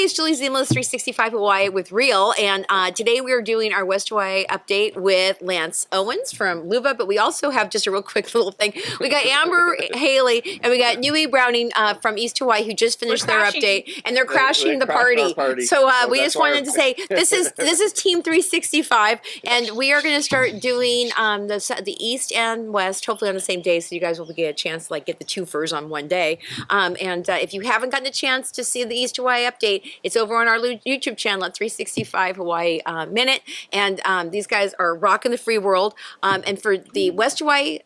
it's Julie Zima's 365 Hawaii with Real, and today we are doing our West Hawaii update with Lance Owens from LUVA, but we also have just a real quick little thing. We got Amber Haley and we got Nui Browning from East Hawaii who just finished their update, and they're crashing the party. So we just wanted to say this is Team 365, and we are going to start doing the East and West, hopefully on the same day, so you guys will get a chance to like get the twofers on one day. And if you haven't gotten a chance to see the East Hawaii update, it's over on our YouTube channel at 365 Hawaii Minute. And these guys are rocking the free world. And for the West Hawaii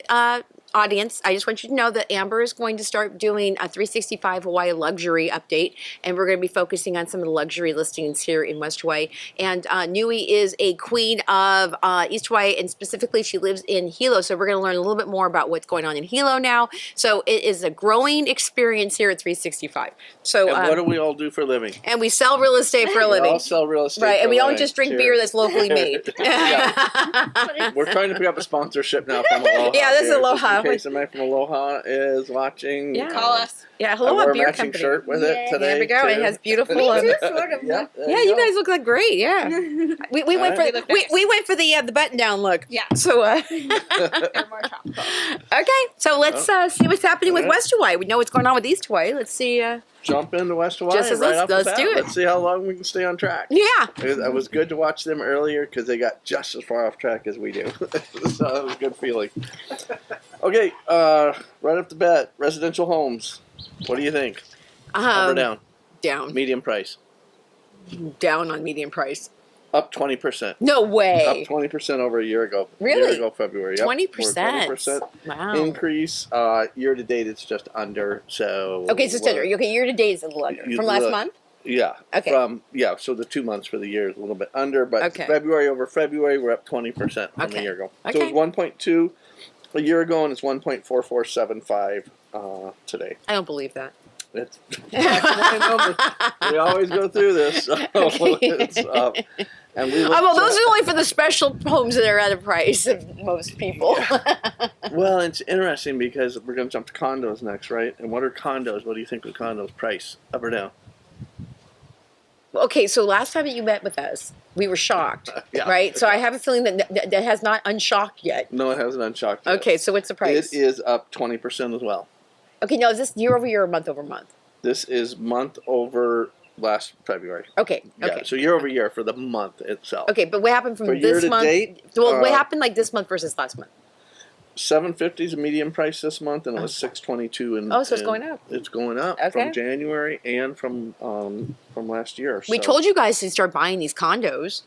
audience, I just want you to know that Amber is going to start doing a 365 Hawaii luxury update, and we're going to be focusing on some of the luxury listings here in West Hawaii. And Nui is a queen of East Hawaii, and specifically she lives in Hilo, so we're going to learn a little bit more about what's going on in Hilo now. So it is a growing experience here at 365. So and what do we all do for a living? And we sell real estate for a living. We all sell real estate, right? And we don't living. just drink beer that's locally made. We're trying to pick up a sponsorship now from Aloha. Yeah, this is Aloha. In case somebody from Aloha is watching, call us. Yeah, Aloha Beer Company. Shirt with it today. There we go. Too. It has beautiful. Sort of. Yeah, you guys look like great. Yeah, we went for we went for the button down look. Yeah. So They're more tropical. okay, so let's see what's happening with West Hawaii. We know what's going on with East Hawaii. Let's see. Jump into West Hawaii. Just let's do it. Let's see how long we can stay on track. Yeah. It was good to watch them earlier because they got just as far off track as we do. So it was a good feeling. Okay, right off the bat, residential homes. What do you think? Up or down? Down. Medium price. Down on median price. Up 20%. No way. Up 20% over a year ago. Really? A year ago, February. 20%. 20%. Wow. Increase. Year to date, it's just under. So. Okay, so okay. Year to date is a little under from last month. Yeah. Okay. So the 2 months for the year is a little bit under, but February over February, we're up 20% from a year ago. So it's 1.2 a year ago, and it's 1.4475 today. I don't believe that. It's my number. We always go through this. So it's up. And we well, those are only for the special homes that are at a price of most people. Yeah. Well, it's interesting because we're going to jump to condos next, right? And what are condos? What do you think of condos price? Up or down? Okay, so last time that you met with us, we were shocked, right? So I have a feeling that has not unshocked yet. No, it hasn't unshocked yet. Okay, so what's the price? It is up 20% as well. Okay, now is this year over year or month over month? This is month over last February. Okay. Yeah, so year over year for the month itself. Okay, but what happened from for this year month? To date, well, what happened like this month versus last month? $750 is a median price this month, and it was $622. And so it's going up. It's going up from January and from last year. We told you guys to start buying these condos.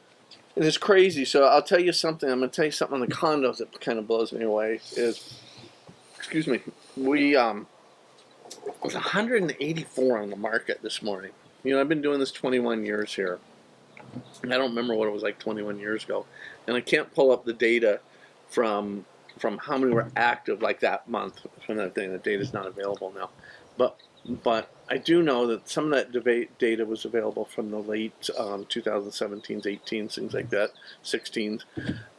And it's crazy. So I'll tell you something. I'm going to tell you something on the condos that kind of blows me away. Excuse me. It was 184 on the market this morning. You know, I've been doing this 21 years here. And I don't remember what it was like 21 years ago. And I can't pull up the data from how many were active like that month from that thing. The data's not available now. But I do know that some of that data was available from the late 2017s, 18s, things like that, 16s.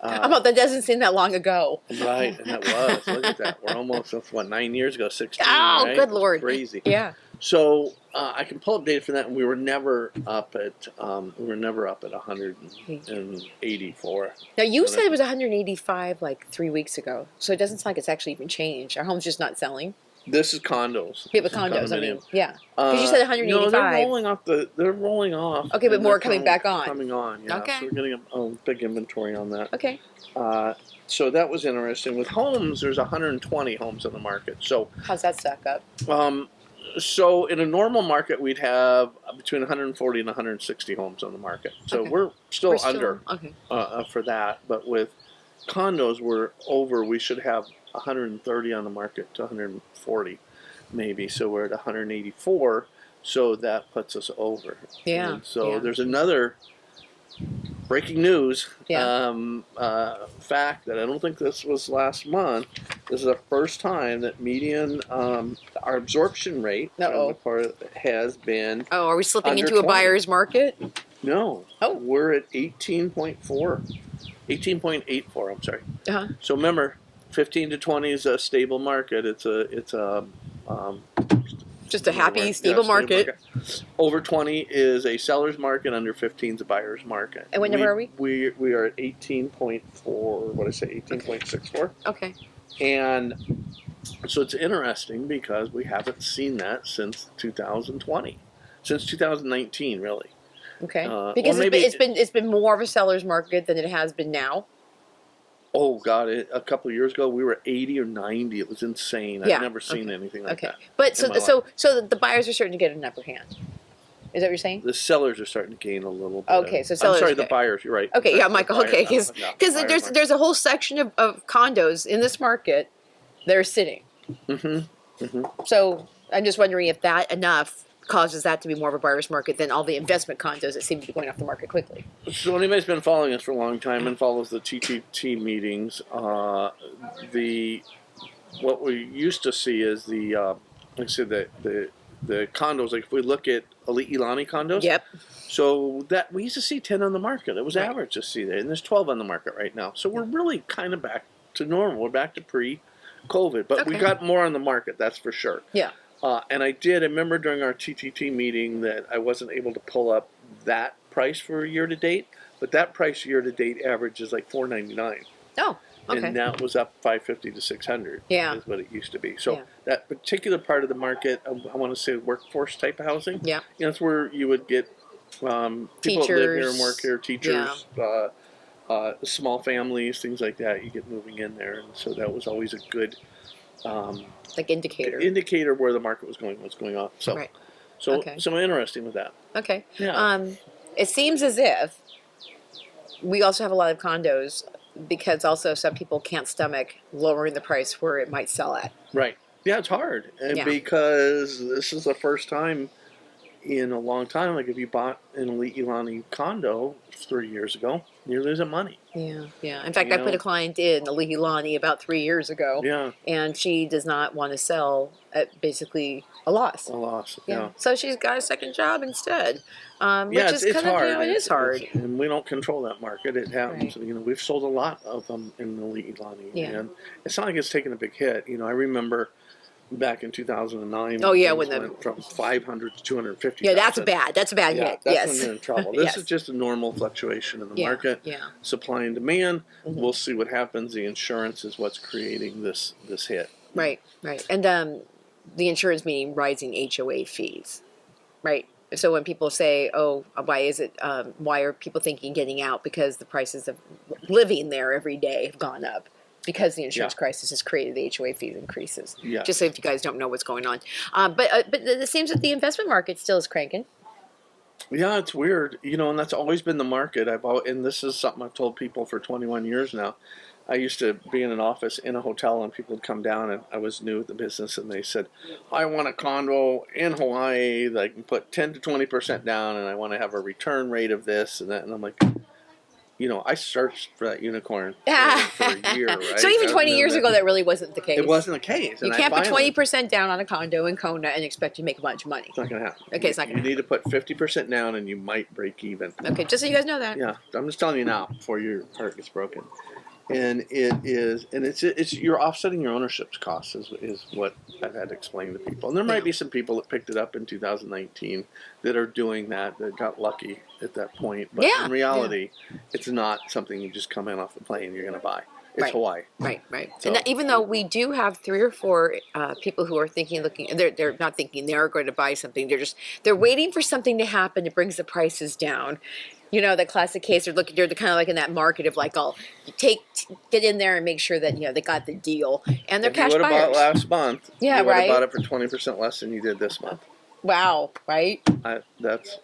How about that doesn't seem that long ago? Right, and that was. Look at that. We're almost, 9 years ago, 16, Oh, right? good Lord. Crazy. Yeah. So I can pull up data for that, and we were never up at 184. Now you said it was 185 like 3 weeks ago, so it doesn't sound like it's actually even changed. Our home's just not selling. This is condos. Yeah, but condos. I mean, yeah. Because you said 185. No, they're rolling off. Okay, but more coming back on. Coming on. Yeah. Okay. So we're getting a big inventory on that. Okay. So that was interesting. With homes, there's 120 homes on the market. So how's that stack up? So in a normal market, we'd have between 140 and 160 homes on the market. So we're still under for that. But with condos, we should have 130 on the market to 140 maybe. So we're at 184. So that puts us over. Yeah. And so there's another breaking news fact that I don't think this was last month. This is the first time that median our absorption rate has been. Oh, are we slipping into 20. a buyer's market? No. Oh, we're at 18.84. I'm sorry. So remember, 15 to 20 is a stable market. It's a Just a happy, stable market. Over 20 is a seller's market. Under 15 is a buyer's market. And what number are we? We are at 18.4. What did I say? 18.64. Okay. And so it's interesting because we haven't seen that since 2020, since 2019, really. Okay. Or Because maybe- it's been more of a seller's market than it has been now. Oh God! A couple of years ago, we were 80 or 90. It was insane. Yeah, I've never seen anything like Okay. that. But in my so the buyers are starting to get an upper hand. Is that what you're saying? The sellers are starting to gain a little bit. Okay, so sellers- I'm sorry, the okay. buyers. You're right. Okay, The yeah, buyers- Michael. the Okay, buyers- because no, buyers there's a whole section of condos in this market that are sitting. So I'm just wondering if that enough causes that to be more of a buyer's market than all the investment condos that seem to be going off the market quickly. So anybody's been following us for a long time and follows the TTT meetings, what we used to see is the like I said, the condos. Like if we look at Ilani condos, Yep. so that we used to see 10 on the market. It was Right. average to see that, and there's 12 on the market right now. So we're really kind of back to normal. We're back to pre-COVID, but we Okay. got more on the market. That's for sure. Yeah. And I remember during our TTT meeting that I wasn't able to pull up that price for year to date, but that price year to date average is like $499, Oh. Okay. and that was up $550 to $600. Yeah. Is what it used to be. So Yeah. that particular part of the market, I want to say workforce type of housing. Yeah. You know, that's where you would get people that live here and Teachers. work here, teachers, small families, things like that. You get moving in there, and so that was always a good Like indicator. indicator where the market was going, what's going on. So, Right. so, Okay. so interesting with that. Okay. Yeah. It seems as if we also have a lot of condos because also some people can't stomach lowering the price where it might sell at. Right. Yeah, it's hard, and Yeah. because this is the first time in a long time. Like if you bought an Elite Ilani condo 3 years ago, you're losing money. Yeah, yeah. In fact, You I put know? a client in Aloha about 3 years ago, Yeah, and she does not want to sell at basically a loss. a loss. Yeah. Yeah. So she's got a second job instead, Yeah, which is it's kind of, hard. you know, it is hard. And we don't control that market. It happens. Right. You know, we've sold a lot of them in the Elite Ilani, Yeah. and it's not like it's taken a big hit. You know, I remember back in 2009. Oh, yeah, things when the- went from 500 to 250. Yeah, that's bad. That's a bad Yeah, hit. that's Yes. when you're in trouble. This Yes. is just a normal fluctuation in the Yeah, market. yeah. Supply and demand. Mhm. We'll see what happens. The insurance is what's creating this hit. Right, right. And the insurance meaning rising HOA fees, right? So when people say, "Oh, why is it? Why are people thinking getting out?" Because the prices of living there every day have gone up because the insurance Yeah. crisis has created the HOA fees increases. Yeah. Just so if you guys don't know what's going on, but it seems that the investment market still is cranking. Yeah, it's weird, you know, and that's always been the market. And this is something I've told people for 21 years now. I used to be in an office in a hotel, and people would come down, and I was new at the business, and they said, "I want a condo in Hawaii that I can put 10 to 20% down, and I want to have a return rate of this and that." And I'm like, you know, I searched for that unicorn for a year, right? So even I 20 years remember ago, that really wasn't the case. it wasn't the case. You and can't I put finally- 20% down on a condo in Kona and expect to make a bunch of money. It's not going to happen. Okay, it's not gonna You need to put 50% down, and you might break even. Okay, just so you guys know that. Yeah, I'm just telling you now before your heart gets broken. And it's you're offsetting your ownership's costs is what I've had to explain to people. And there might Yeah. be some people that picked it up in 2019 that are doing that got lucky at that point. But Yeah, in reality, it's not something you just come in off the plane you're going to buy. It's Right. Hawaii. Right, right. So- And that, even though we do have 3 or 4 people who are thinking, looking, they're not thinking they are going to buy something. They're waiting for something to happen that brings the prices down. You know, the classic case. They're kind of like in that market of like, I'll get in there and make sure that they got the deal, and they're If you cash would have buyers. bought last month, Yeah, you would have right. bought it for 20% less than you did this month. Wow, right? That's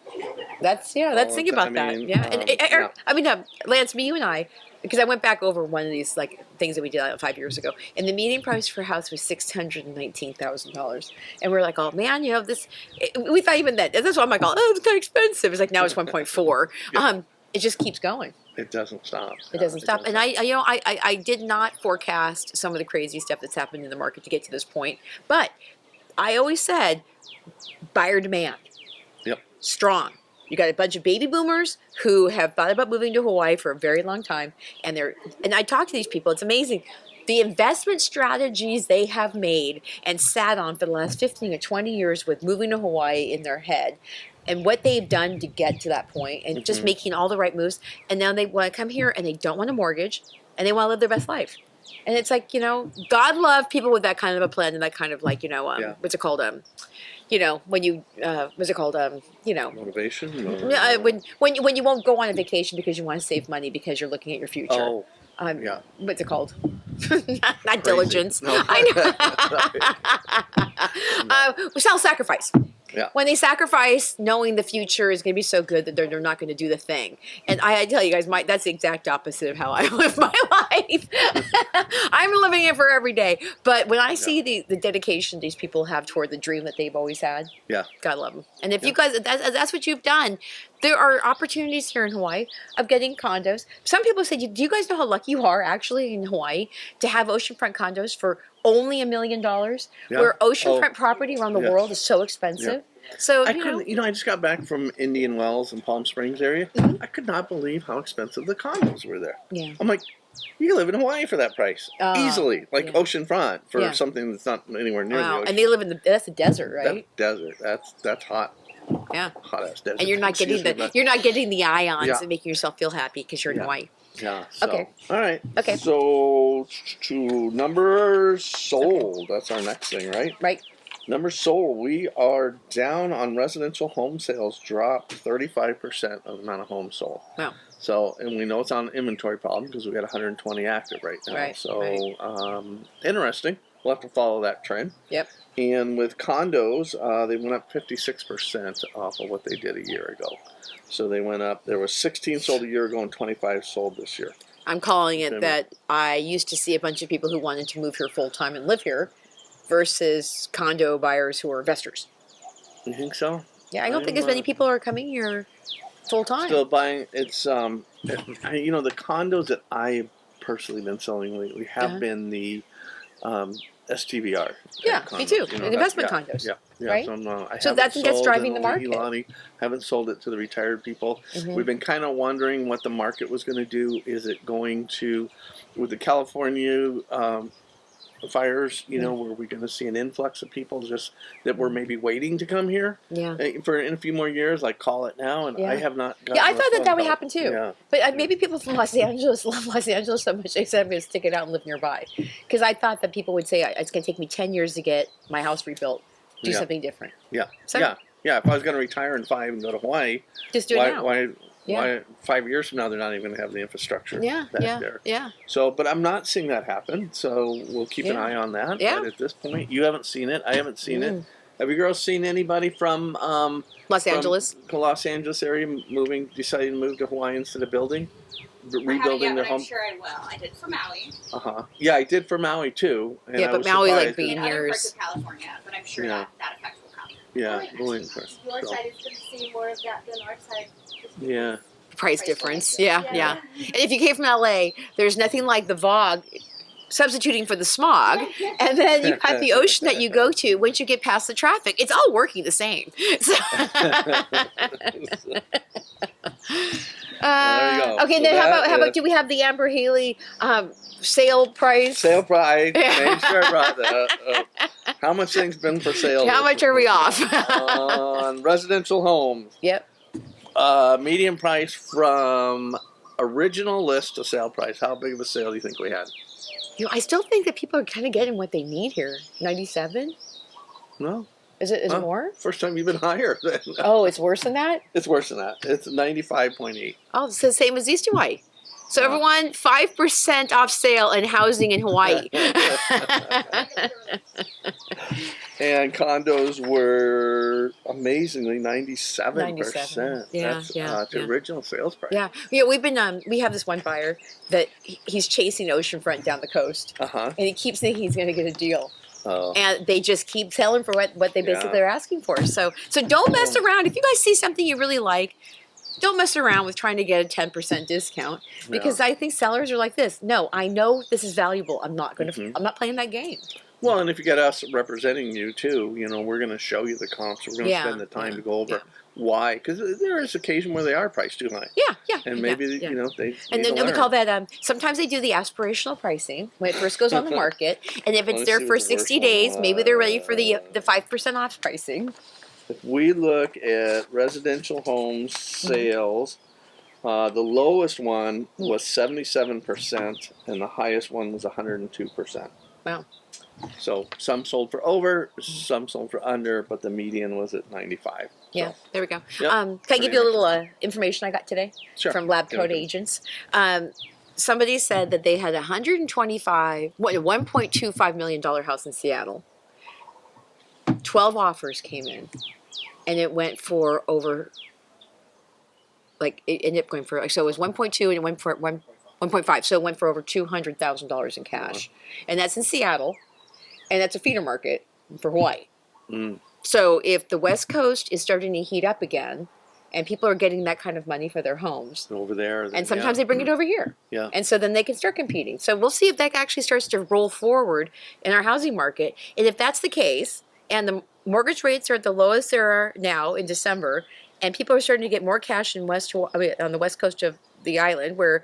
Let's think about that. mean, Yeah, and yeah. I mean, Lance, you and I, because I went back over one of these like things that we did 5 years ago, and the median price for a house was $619,000, and we were like, oh man, we thought even that. That's why I'm like, oh, it's kind of expensive. It's like now it's 1.4. Yeah. It just keeps going. it doesn't stop. It doesn't stop. And I did not forecast some of the crazy stuff that's happened in the market to get to this point, but I always said buyer demand. Yep. Strong. You got a bunch of baby boomers who have thought about moving to Hawaii for a very long time, and I talk to these people. It's amazing. the investment strategies they have made and sat on for the last 15 or 20 years with moving to Hawaii in their head and what they've done to get to that point and just making all the right moves. And now they want to come here and they don't want a mortgage and they want to live their best life. And it's like, God love people with that kind of a plan and that kind of like, what's it called? When you, what's it called? Motivation? When you won't go on a vacation because you want to save money because you're looking at your future. Oh. What's it called? not diligence. No. I know. Self-sacrifice. Yeah. When they sacrifice, knowing the future is going to be so good that they're not going to do the thing. And I tell you guys, that's the exact opposite of how I live my life. I'm living it for every day. But when I see the dedication these people have toward the dream that they've always had, God love them. And if you guys, that's what you've done. There are opportunities here in Hawaii of getting condos. Some people say, do you guys know how lucky you are actually in Hawaii to have oceanfront condos for only $1 million, where oceanfront property around the world is so expensive? So I just got back from Indian Wells and Palm Springs area. I could not believe how expensive the condos were there. Yeah. I'm like, you can live in Hawaii for that price easily, like oceanfront for something that's not anywhere near the ocean. And they live in that's the desert, right? That desert. That's hot. Yeah. Hot ass desert. And you're not getting the ions and making yourself feel happy because you're in Hawaii. Yeah. So, okay. All right. Okay. So to numbers sold. That's our next thing, right? Right. Numbers sold. We are down on residential home sales. Dropped 35% of the amount of homes sold. Wow. So, and we know it's on an inventory problem because we got 120 active right now. Right. So, interesting. We'll have to follow that trend. Yep. And with condos, they went up 56% off of what they did a year ago. So they went up. There was 16 sold a year ago and 25 sold this year. I'm calling it that I used to see a bunch of people who wanted to move here full time and live here versus condo buyers who are investors. You think so? Yeah, I don't think as many people are coming here full time. Still buying. It's the condos that I've personally been selling lately have been the STVR. Yeah, condos, me too. Investment condos. Yeah. Right? So that's driving the market. Ilani, haven't sold it to the retired people. We've been kind of wondering what the market was going to do. Is it going to, with the California fires, were we going to see an influx of people just that were maybe waiting to come here for in a few more years, like call it now? And I have not gotten I thought that would happen too. Yeah. But maybe people from Los Angeles love Los Angeles so much they said I'm going to stick it out and live nearby. Because I thought that people would say it's going to take me 10 years to get my house rebuilt. Do something different. Yeah. So, yeah. If I was going to retire in 5 and go to Hawaii, just do it now. Why 5 years from now they're not even going to have the infrastructure back there? Yeah. So, but I'm not seeing that happen. So we'll keep an eye on that. Yeah. But at this point, you haven't seen it. I haven't seen it. Have you girls seen anybody from Los Angeles? Los Angeles area deciding to move to Hawaii instead of rebuilding their home? I'm sure I will. I did for Maui. Yeah, I did for Maui too. And yeah, I but was Maui surprised. like being Other here parts is. of California, but I'm sure that effect will come. Yeah, Your side is going to see more of that than our side. Yeah. Price difference. Yeah. And if you came from LA, there's nothing like the fog substituting for the smog, and then you have the ocean that you go to. Once you get past the traffic, it's all working the same. So there you go. Okay, So then how about do we have the Amber Haley sale price? Sale price. Made sure I brought that. How much things been for sale? How much are we off? On residential homes. Yep. Median price from original list to sale price. How big of a sale do you think we had? I still think that people are kind of getting what they need here. 97? No. Is it more? First time you've been higher. Oh, it's worse than that? It's worse than that. It's 95.8. Oh, it's the same as East Hawaii. So everyone, 5% off sale in housing in Hawaii. And condos were amazingly 97%. 97. Yeah, That's the original sales price. Yeah, we've been we have this one buyer that he's chasing oceanfront down the coast, and he keeps thinking he's going to get a deal. Oh. And they just keep selling for what they basically are asking for. So don't mess around. If you guys see something you really like, don't mess around with trying to get a 10% discount, because I think sellers are like this. No, I know this is valuable. I'm not going to. I'm not playing that game. Well, and if you got us representing you too, you know, we're going to show you the comps. We're going to Yeah, spend the time yeah, to go over yeah. why, because there is occasion where they are priced too high. Yeah. And maybe, yeah. you know, they And need then to we call learn. that, sometimes they do the aspirational pricing when it first goes on the market. And if Let it's me there see for what the worst 60 one days, maybe they're ready for the was. 5% off pricing. If we look at residential home sales, the lowest one was 77%, and the highest one was 102%. Wow. So some sold for over, some sold for under, but the median was at 95. Yeah, So, there we go. yep, Can I pretty give you a little interesting. information I got today Sure. from Lab Yeah, Code okay. Agents? Somebody said that they had a $1.25 million house in Seattle. 12 offers came in, and it went for over, like, it ended up going for, so it was 1.2 and it went for 1.5. So it went for over $200,000 in cash. And that's in Seattle, and that's a feeder market for Hawaii. Mm. So if the West Coast is starting to heat up again, and people are getting that kind of money for their homes, Over there. and sometimes they bring it over here. Yeah. And so then they can start competing. So we'll see if that actually starts to roll forward in our housing market. And if that's the case, and the mortgage rates are at the lowest they are now in December, and people are starting to get more cash in on the west coast of the island, where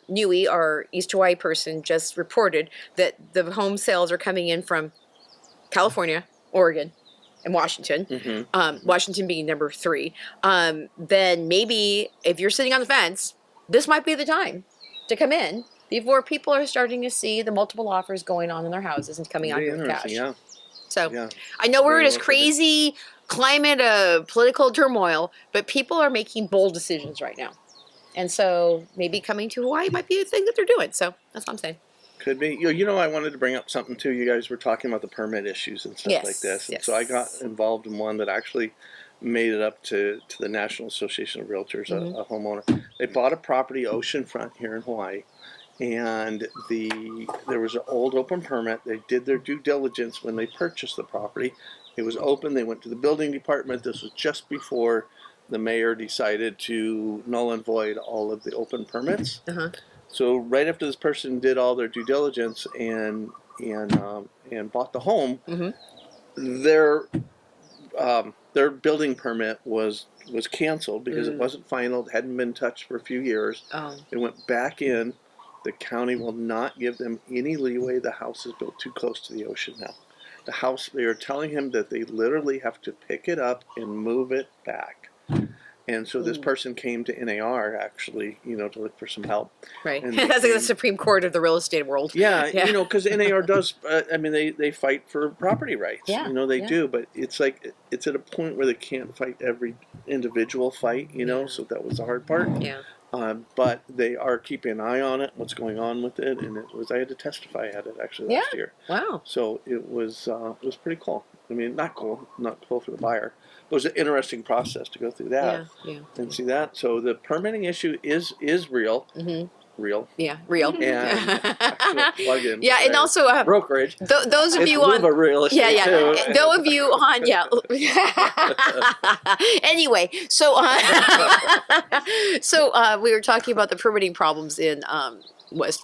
Nui, our East Hawaii person, just reported that the home sales are coming in from California, Oregon, and Washington, Washington being number 3, then maybe if you're sitting on the fence, this might be the time to come in before people are starting to see the multiple offers going on in their houses and coming out Very here with cash. interesting, yeah. So Yeah. I know we're in Very this well crazy climate of political turmoil, but people are making bold decisions right now. And so maybe coming to Hawaii might be a thing that they're doing. So that's what I'm saying. Could be. You know, I wanted to bring up something too. You guys were talking about the permit issues and stuff Yes, like this. And yes. so I got involved in one that actually made it up to the National Association of Realtors, a homeowner. They bought a property oceanfront here in Hawaii. And there was an old open permit. They did their due diligence when they purchased the property. It was open. They went to the building department. This was just before the mayor decided to null and void all of the open permits. So right after this person did all their due diligence and bought the home, their building permit was canceled because it wasn't final. It hadn't been touched for a few years. It went back in. The county will not give them any leeway. The house is built too close to the ocean now. The house, they are telling him that they literally have to pick it up and move it back. And so this person came to NAR actually, you know, to look for some help. Right. And That's like the Supreme Court of the real estate world. Yeah, you know, because NAR does, I mean, they fight for property rights. Yeah, You know, they yeah. do, but it's like, it's at a point where they can't fight every individual fight, you know, so that was the hard part. Yeah. But they are keeping an eye on it, what's going on with it, and I had to testify at it actually last year. Wow. So it was pretty cool. I mean, not cool for the buyer. It was an interesting process to go through that and see that. So the permitting issue is real. Real. Yeah, real. And actual plug-in. Yeah, and also brokerage. Those of It's you on LUVA Real Estate too. those of you on anyway, so we were talking about the permitting problems in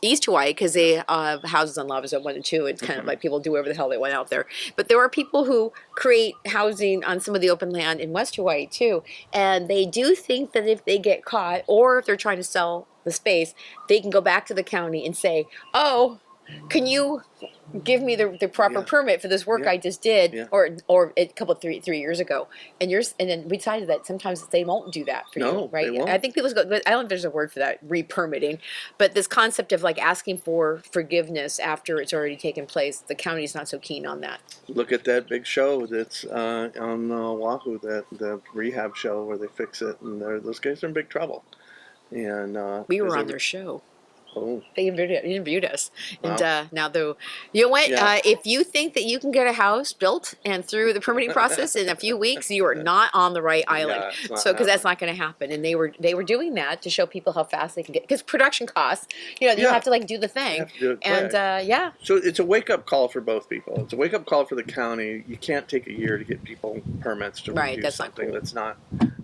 East Hawaii because they have houses on Lava Zone 1 and 2. It's kind of like people do whatever the hell they want out there. But there are people who create housing on some of the open land in West Hawaii too, and they do think that if they get caught or if they're trying to sell the space, they can go back to the county and say, "Oh, can you give me the proper permit for this work I just did, or a couple of three years ago?" And then we decided that sometimes they won't do that for you, right? They won't. I think people go. I don't know if there's a word for that, re-permitting, but this concept of like asking for forgiveness after it's already taken place, the county's not so keen on that. Look at that big show that's on Oahu, the rehab show where they fix it, and those guys are in big trouble. And we were on their show. Oh. They interviewed us. Wow. And now, though, you know what? If you think that you can get a house built and through the permitting process in a few weeks, you are not on the right island. So, because that's not going to happen. And they were doing that to show people how fast they can get, because production costs. You know, you have to like do the thing. You have to do it and quick. So it's a wake up call for both people. It's a wake up call for the county. You can't take a year to get people permits to do something that's not.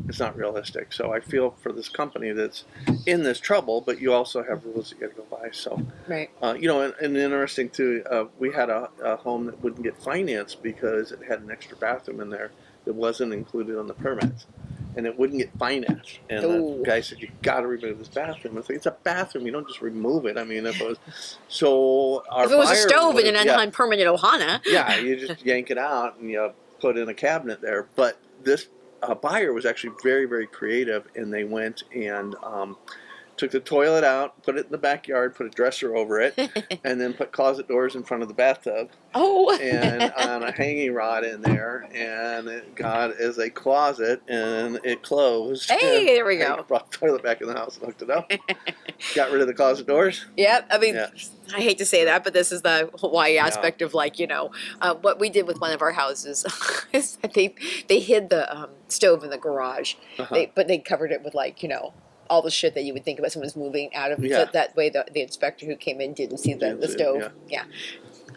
It's not realistic. So I feel for this company that's in this trouble, but you also have rules that you got to go by. Hawaii. So, Right. you know, and interesting too, we had a home that wouldn't get financed because it had an extra bathroom in there that wasn't included on the permits. And it wouldn't get financed. And Ooh. the guy said, "You got to remove this bathroom." It's like, it's a bathroom. You don't just remove it. I mean, if it was, so our If it was a buyer stove would- in an yeah, unpermitted ohana. yeah, you just yank it out and you put in a cabinet there. But this buyer was actually very, very creative, and they went and took the toilet out, put it in the backyard, put a dresser over it, and then put closet doors in front of the bathtub. Oh. And on a hanging rod in there, and it got as a closet, and it closed. Hey, there we I go. brought the toilet back in the house and hooked it up. Got rid of the closet doors. Yep. I mean, Yeah. I hate to say that, but this is the Hawaii aspect of, like, you know, what we did with one of our houses is that they hid the stove in the garage, Uh-huh. but they covered it with, like, you know, all the shit that you would think about someone's moving out of. Yeah. So that way the inspector who came in didn't see the Didn't see it, stove. Yeah.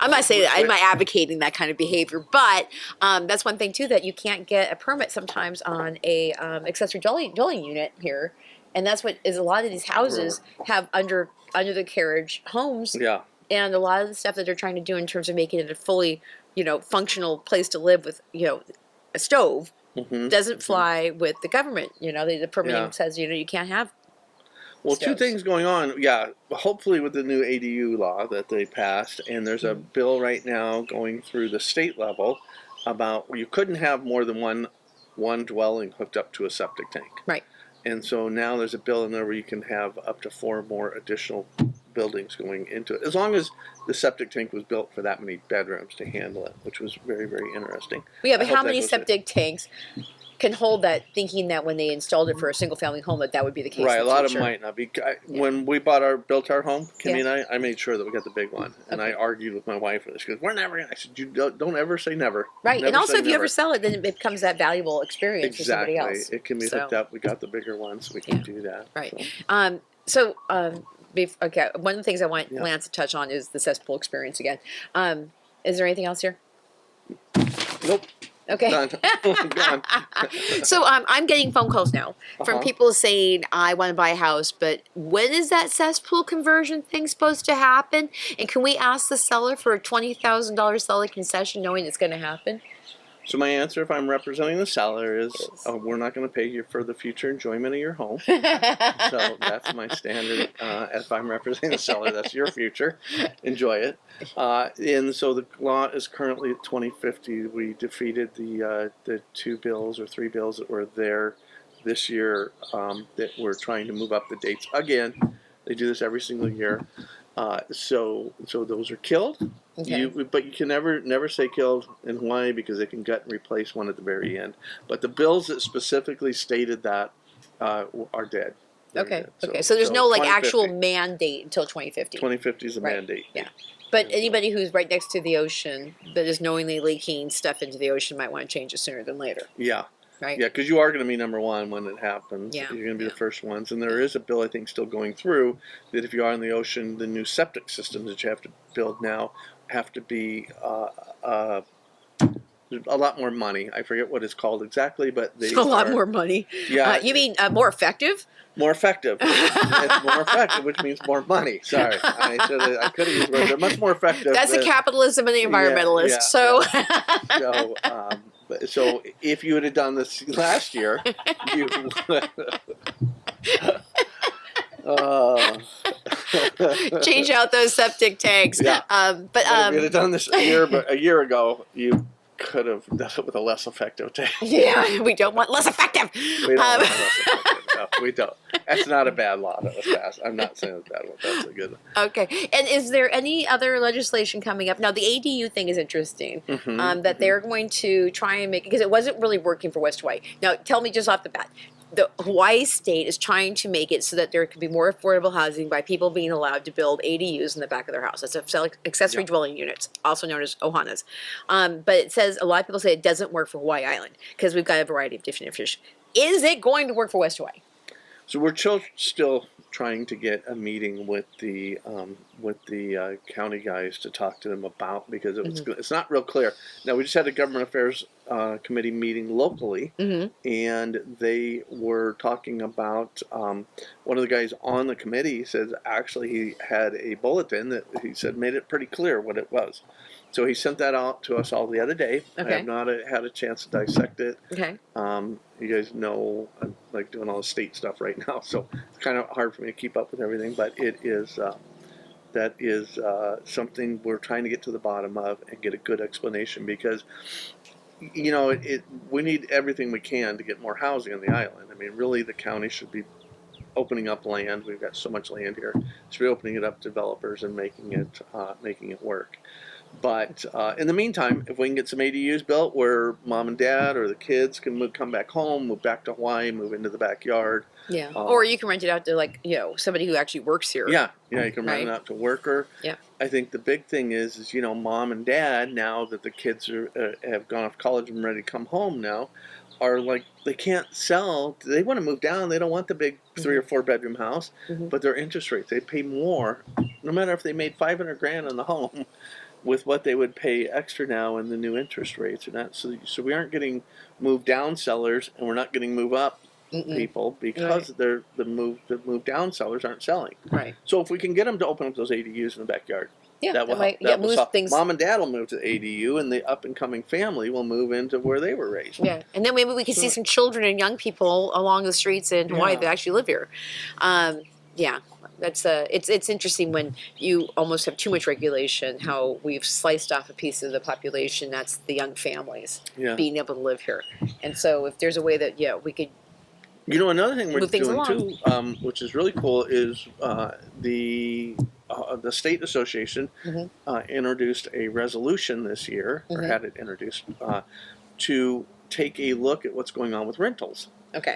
I'm not saying that. I'm not advocating that kind of behavior, but that's one thing too, that you can't get a permit sometimes on a accessory dwelling unit here, and that's what is a lot of these houses have under the carriage homes, Yeah. and a lot of the stuff that they're trying to do in terms of making it a fully, you know, functional place to live with, you know, a stove Mm-hmm. doesn't fly with the government. You know, the permitting Yeah. says, you know, you can't have. Well, two Stoves. things going on. Yeah, hopefully with the new ADU law that they passed, and there's a bill right now going through the state level about you couldn't have more than one dwelling hooked up to a septic tank. Right. And so now there's a bill in there where you can have up to 4 more additional buildings going into it, as long as the septic tank was built for that many bedrooms to handle it, which was very, very interesting. Well, yeah, I but hope how that many goes septic tanks can hold that, thinking that when they installed it for a single family home that would be the case? Right, in a the lot of future? them might not be. When we built our home, Kimmy and I made sure that we got the big one. And I argued with my wife for this. She goes, "We're never gonna." I said, "You don't ever say never." Right, Never and also say if you never. ever sell it, then it becomes that valuable experience for somebody Exactly, else. it can be So, hooked up. We got the bigger one, so we can Yeah. do that. Right. So. Okay, one of the things I want Yeah. Lance to touch on is the cesspool experience again. Is there anything else here? Nope. Okay. Done. Gone. So I'm getting phone calls now from Uh-huh. people saying, I want to buy a house, but when is that cesspool conversion thing supposed to happen? And can we ask the seller for a $20,000 seller concession knowing it's going to happen? So my answer, if I'm representing the seller, is Yes. we're not going to pay you for the future enjoyment of your home. So that's my standard. If I'm representing the seller, that's your future. Enjoy it. And so the law is currently at 2050. We defeated the 2 bills or 3 bills that were there this year that we're trying to move up the dates again. They do this every single year. So those are killed. Okay. But you can never say killed in Hawaii because they can gut and replace one at the very end. But the bills that specifically stated that are dead. They're Okay. dead. Okay. So there's no like 2050. actual mandate until 2050. 2050 is a Right. mandate. Yeah. But anybody who's right next to the ocean that is knowingly leaking stuff into the ocean might want to change it sooner than later. Yeah. Right. Yeah, because you are going to be number one when it happens. Yeah. You're going to be the first ones. And there is a bill, I think, still going through that if you are in the ocean, the new septic systems that you have to build now have to be a lot more money. I forget what it's called exactly, but they A lot are- more money. Yeah. You mean more effective? More effective. It's more effective, which means more money. Sorry. I could have used words. They're much more effective. That's the than- capitalism and the environmentalist. yeah, so. So if you would have done this last year, you. Change out those septic tanks. Yeah. But if you'd have done this a year ago, you could have done it with a less effective tank. yeah, we don't want less effective. We don't want less effective. No, we don't. That's not a bad law that was passed. I'm not saying it's a bad one. That's a good one. Okay. And is there any other legislation coming up? Now, the ADU thing is interesting. Mhm. That they're going to try and make, because it wasn't really working for West Hawaii. Now, tell me just off the bat. The Hawaii state is trying to make it so that there could be more affordable housing by people being allowed to build ADUs in the back of their house. That's accessory Yeah. dwelling units, also known as ohanas. But it says, a lot of people say it doesn't work for Hawaii Island because we've got a variety of different fish. Is it going to work for West Hawaii? So we're still trying to get a meeting with the county guys to talk to them about, because it's not real clear. Now, we just had a government affairs committee meeting locally, and they were talking about one of the guys on the committee says actually he had a bulletin that he said made it pretty clear what it was. So he sent that out to us all the other day. Okay. I have not had a chance to dissect it. Okay. You guys know I'm like doing all the state stuff right now, so it's kind of hard for me to keep up with everything. But it is that is something we're trying to get to the bottom of and get a good explanation, because you know we need everything we can to get more housing on the island. I mean, really, the county should be opening up land. We've got so much land here. Should be opening it up to developers and making it work. But in the meantime, if we can get some ADUs built where mom and dad or the kids can come back home, move back to Hawaii, move into the backyard. Yeah. Or you can rent it out to, like, you know, somebody who actually works here. Yeah, you can rent it out to a worker. Yeah. I think the big thing is you know, mom and dad, now that the kids have gone off college and ready to come home now, are like, they can't sell. They want to move down. They don't want the big 3 or 4 bedroom house, but their interest rates, they pay more, no matter if they made $500,000 on the home, with what they would pay extra now in the new interest rates. And that, so we aren't getting move down sellers, and we're not getting move up people, because the move down sellers aren't selling. Right. So if we can get them to open up those ADUs in the backyard, that will help. Move things. Mom and dad will move to the ADU, and the up and coming family will move into where they were raised. Yeah, and then maybe we can see some children and young people along the streets in Hawaii that actually live here. Yeah. That's it's interesting when you almost have too much regulation, how we've sliced off a piece of the population. That's the young families being able to live here. And so if there's a way that we could, you know, another thing we're doing along. too, which is really cool, is the state association introduced a resolution this year, or had it introduced, to take a look at what's going on with rentals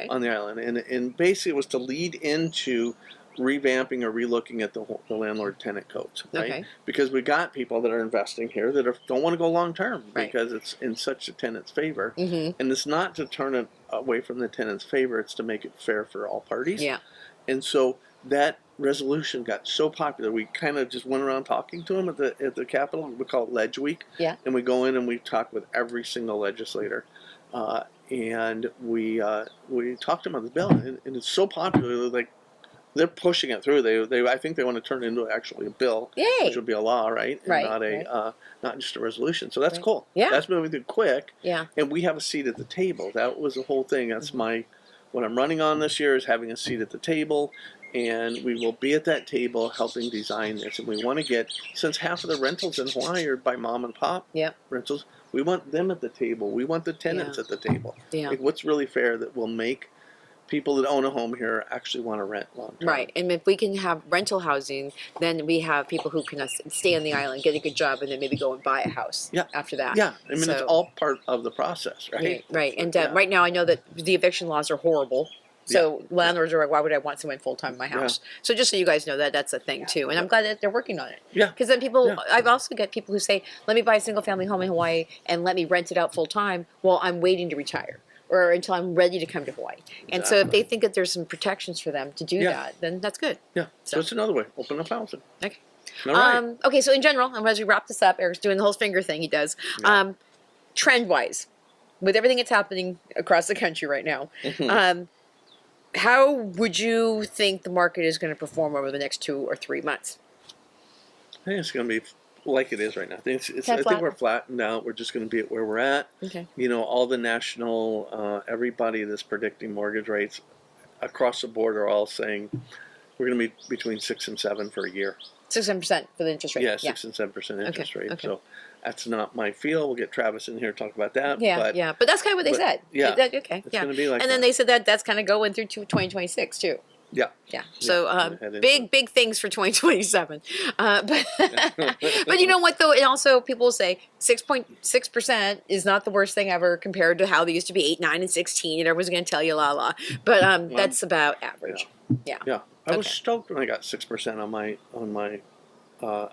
on the island, and basically it was to lead into revamping or relooking at the landlord tenant codes, right? Because we got people that are investing here that don't want to go long term, because it's in such a tenant's favor, and it's not to turn it away from the tenant's favor, it's to make it fair for all parties. And so that resolution got so popular, we kind of just went around talking to them at the Capitol. We call it Ledge Week, and we go in and we talk with every single legislator, and we talked to them on the bill, and it's so popular, like, they're pushing it through. They I think they want to turn it into actually a bill, which would be a law, right? And not just a resolution. So that's cool. That's moving through quick. And we have a seat at the table. That was the whole thing. That's what I'm running on this year, is having a seat at the table, and we will be at that table helping design this. And we want to get, since half of the rentals in Hawaii are by mom and pop rentals, we want them at the table. We want the tenants at the table. Like, what's really fair that will make people that own a home here actually want to rent long term. Right, and if we can have rental housing, then we have people who can stay on the island, get a good job, and then maybe go and buy a house after that. I mean, it's all part of the process, right? Right. And right now I know that the eviction laws are horrible. So landlords are like, why would I want someone full time in my house? So just so you guys know, that's a thing too. And I'm glad that they're working on it. Because then people, I've also got people who say, let me buy a single family home in Hawaii and let me rent it out full time while I'm waiting to retire, or until I'm ready to come to Hawaii. And so if they think that there's some protections for them to do that, then that's good. So it's another way. Open up housing. Okay. All right. Okay, so in general, and as we wrap this up, Eric's doing the whole finger thing he does. Trend-wise, with everything that's happening across the country right now, how would you think the market is going to perform over the next 2 or 3 months? I think it's going to be like it is right now. I think we're flattened out. We're just going to be at where we're at. You know, all the national, everybody that's predicting mortgage rates across the board are all saying we're going to be between 6 and 7 for a year. 6-7% for the interest rate. Yeah, 6 and 7% interest rate. So that's not my field. We'll get Travis in here to talk about that. But that's kind of what they said. It's going to be like and then they said that's kind of going through to 2026 too. So big things for 2027. But you know what though? And also people will say 6.6% is not the worst thing ever compared to how they used to be 8, 9, and 16. And everyone's going to tell you la. But that's about average. I was stoked when I got 6% on my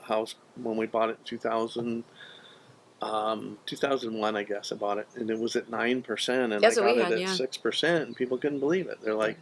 house when we bought it in 2001, I guess I bought it, and it was at 9%, and I got it at 6%, and people couldn't believe it. They're like,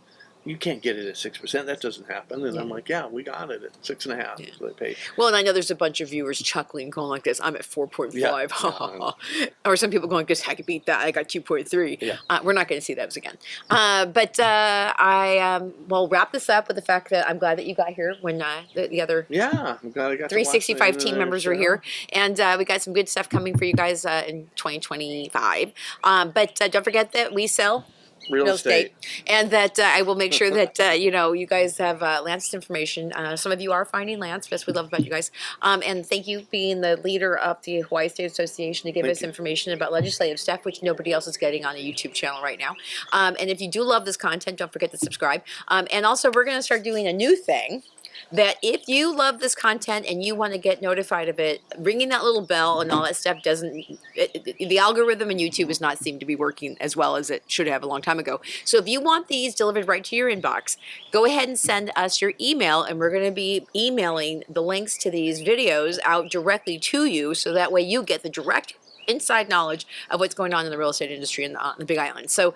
you can't get it at 6%. That doesn't happen. And I'm like, yeah, we got it at 6.5. Yeah. So they paid. Well, and I know there's a bunch of viewers chuckling, going like this. I'm at 4.5. Yeah. Or some people going, "Just I could beat that. I got 2.3." Yeah. We're not going to see those again. But I will wrap this up with the fact that I'm glad that you got here when the other Yeah, I'm glad I got 365 to team members were here, and we got some good stuff coming for you guys in 2025. But don't forget that we sell Real estate. and that I will make sure that you guys have Lance's information. Some of you are finding Lance. That's what we love about you guys. And thank you being the leader of the Hawaii State Association to give us information about legislative stuff, which nobody else is getting on the YouTube channel right now. And if you do love this content, don't forget to subscribe. And also, we're going to start doing a new thing. That if you love this content and you want to get notified of it, ringing that little bell and all that stuff the algorithm in YouTube does not seem to be working as well as it should have a long time ago. So if you want these delivered right to your inbox, go ahead and send us your email, and we're going to be emailing the links to these videos out directly to you, so that way you get the direct inside knowledge of what's going on in the real estate industry in the Big Island. So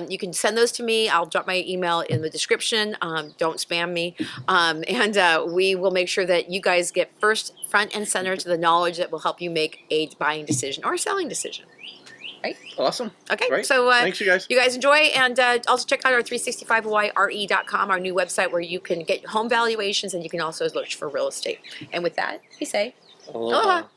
you can send those to me. I'll drop my email in the description. Don't spam me. And we will make sure that you guys get front and center to the knowledge that will help you make a buying decision or a selling decision. Right? Awesome. Okay. Great. So thanks, you guys. You guys enjoy, and also check out our 365hawaiire.com, our new website where you can get home valuations, and you can also search for real estate. And with that, we say Aloha. aloha.